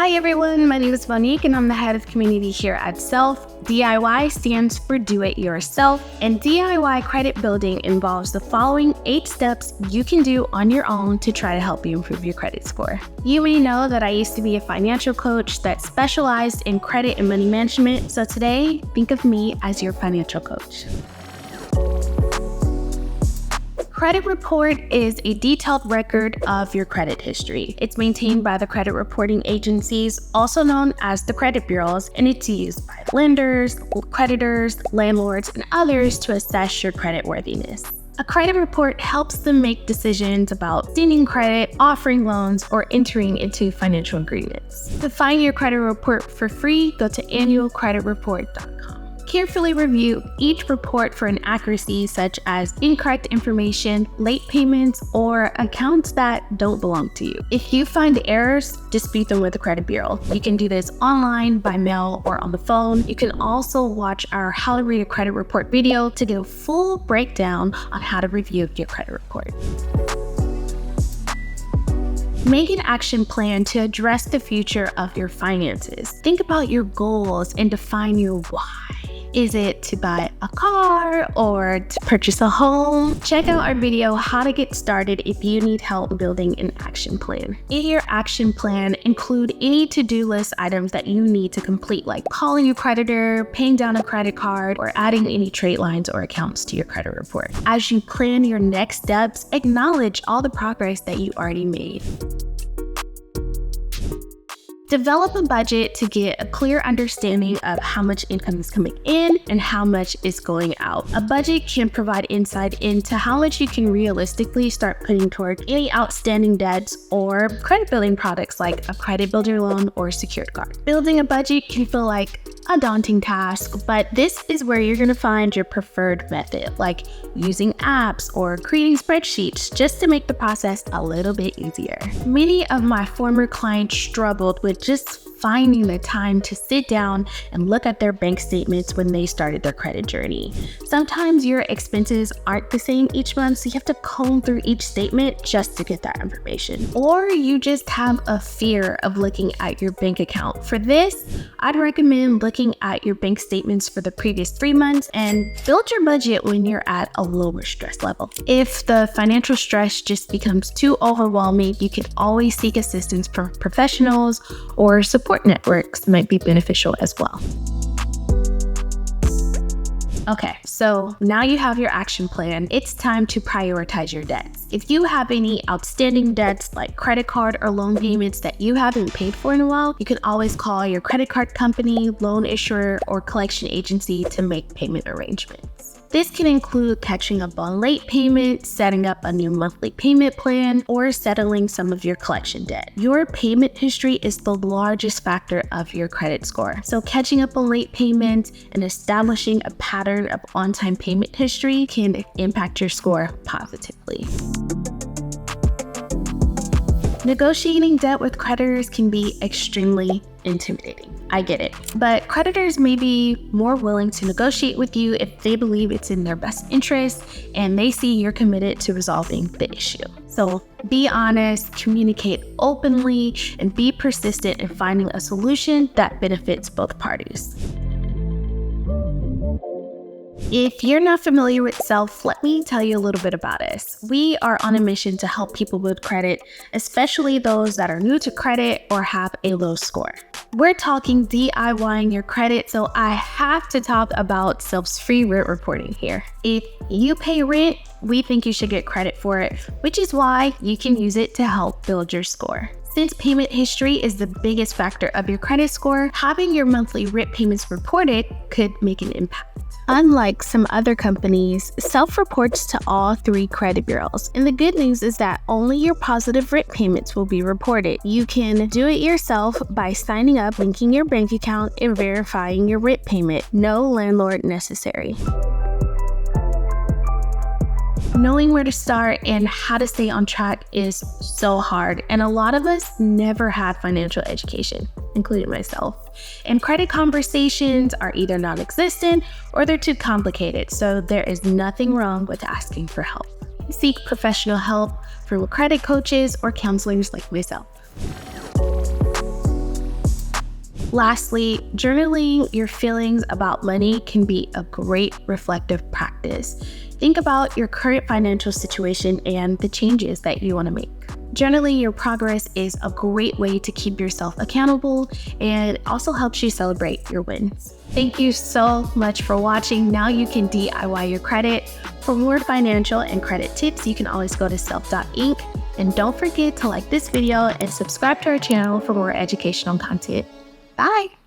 Hi everyone, my name is Monique and I'm the head of community here at Self. DIY stands for Do It Yourself, and DIY credit building involves the following 8 steps you can do on your own to try to help you improve your credit score. You may know that I used to be a financial coach that specialized in credit and money management, so today, think of me as your financial coach. Credit report is a detailed record of your credit history. It's maintained by the credit reporting agencies, also known as the credit bureaus, and it's used by lenders, creditors, landlords, and others to assess your credit worthiness. A credit report helps them make decisions about extending credit, offering loans, or entering into financial agreements. To find your credit report for free, go to annualcreditreport.com. Carefully review each report for inaccuracies such as incorrect information, late payments, or accounts that don't belong to you. If you find errors, dispute them with the credit bureau. You can do this online, by mail, or on the phone. You can also watch our How to Read a Credit Report video to get a full breakdown on how to review your credit report. Make an action plan to address the future of your finances. Think about your goals and define your why. Is it to buy a car or to purchase a home? Check out our video, How to Get Started, if you need help building an action plan. In your action plan, include any to-do list items that you need to complete, like calling your creditor, paying down a credit card, or adding any trade lines or accounts to your credit report. As you plan your next steps, acknowledge all the progress that you already made. Develop a budget to get a clear understanding of how much income is coming in and how much is going out. A budget can provide insight into how much you can realistically start putting toward any outstanding debts or credit building products like a credit builder loan or secured card. Building a budget can feel like a daunting task, but this is where you're going to find your preferred method, like using apps or creating spreadsheets just to make the process a little bit easier. Many of my former clients struggled with just finding the time to sit down and look at their bank statements when they started their credit journey. Sometimes your expenses aren't the same each month, so you have to comb through each statement just to get that information. Or you just have a fear of looking at your bank account. For this, I'd recommend looking at your bank statements for the previous 3 months and build your budget when you're at a lower stress level. If the financial stress just becomes too overwhelming, you can always seek assistance from professionals, or support networks might be beneficial as well. Okay, so now you have your action plan. It's time to prioritize your debts. If you have any outstanding debts like credit card or loan payments that you haven't paid for in a while, you can always call your credit card company, loan issuer, or collection agency to make payment arrangements. This can include catching up on late payments, setting up a new monthly payment plan, or settling some of your collection debt. Your payment history is the largest factor of your credit score. So catching up on late payments and establishing a pattern of on-time payment history can impact your score positively. Negotiating debt with creditors can be extremely intimidating. I get it. But creditors may be more willing to negotiate with you if they believe it's in their best interest and they see you're committed to resolving the issue. So be honest, communicate openly, and be persistent in finding a solution that benefits both parties. If you're not familiar with Self, let me tell you a little bit about us. We are on a mission to help people build credit, especially those that are new to credit or have a low score. We're talking DIYing your credit, so I have to talk about Self's free rent reporting here. If you pay rent, we think you should get credit for it, which is why you can use it to help build your score. Since payment history is the biggest factor of your credit score, having your monthly rent payments reported could make an impact. Unlike some other companies, Self reports to all 3 credit bureaus. And the good news is that only your positive rent payments will be reported. You can do it yourself by signing up, linking your bank account, and verifying your rent payment. No landlord necessary. Knowing where to start and how to stay on track is so hard, and a lot of us never had financial education, including myself. And credit conversations are either non-existent or they're too complicated, so there is nothing wrong with asking for help. Seek professional help from credit coaches or counselors like myself. Lastly, journaling your feelings about money can be a great reflective practice. Think about your current financial situation and the changes that you want to make. Journaling your progress is a great way to keep yourself accountable and also helps you celebrate your wins. Thank you so much for watching. Now you can DIY your credit. For more financial and credit tips, you can always go to self.inc. And don't forget to like this video and subscribe to our channel for more educational content. Bye.